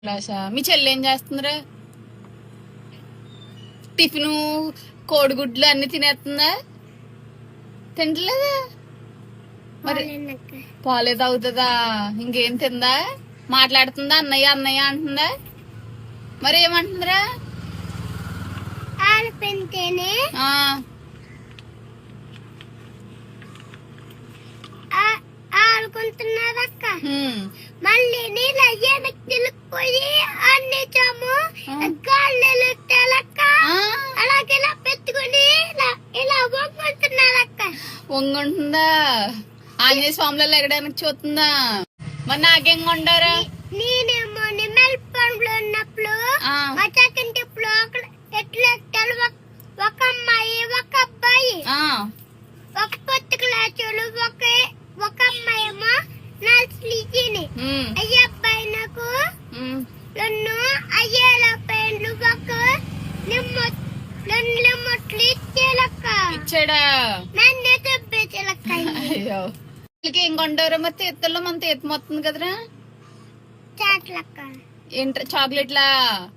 క్లాసా? మీ చెల్లి ఏం చేస్తుందిరా? టిఫిన్ కోడిగుడ్లు అన్ని తినేస్తుందా? తింటలేదా? మరి పాలే తాగుతుందా? ఇంకేం తిందా? మాట్లాడుతుందా? అన్నయ్య అన్నయ్య అంటుందా? మరి ఏమంటుందిరా? ఆడుకుంటున్నారక్క. మళ్ళీ నీళ్ళు అయ్యానికి తెలుక్కుపోయి అన్నిచాము గాళ్ళెలుక్క అలాగే ఇలా పెట్టుకుని ఇలా వంగుంటున్నారక్క. వంగుంటుందా? ఆంజనేయ స్వామిలో ఎగడానికి చూస్తుందా? మరి నాకేం కొంటారా? నేనేమో నిమ్మల్ పండ్లు ఉన్నప్పుడు మా చక్కంటి ఎట్లా ఒక అమ్మాయి ఒక అబ్బాయి ఒక పొత్తు క్లాసులు ఒక అమ్మాయి ఏమో నర్సరీని అయ్యే అబ్బాయి నాకు రెండు అయ్యేల పెండ్లు ఒక రెండు ముట్లు ఇచ్చేలక్క. ఇచ్చాడా? నన్నే తప్పేసేలక్క. అయ్యో ఏం కొంటారా? మరి తీర్థంలో మన తీర్థం వస్తుంది కదరా? చాట్లక్క. ఏంట చాక్లెట్లా?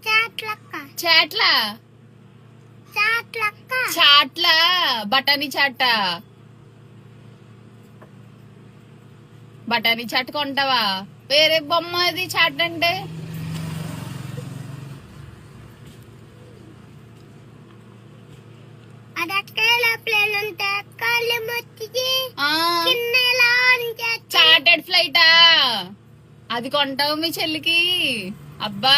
చాట్లక్క. చాట్లా? చాట్లక్క. చాట్లా? బఠానీ చాట? బఠానీ చాట్ కొంటావా? వేరే బొమ్మ అది చాట్ అంటే? చార్టెడ్ ఫ్లైటా? అది కొంటావు మీ చెల్లికి? అబ్బా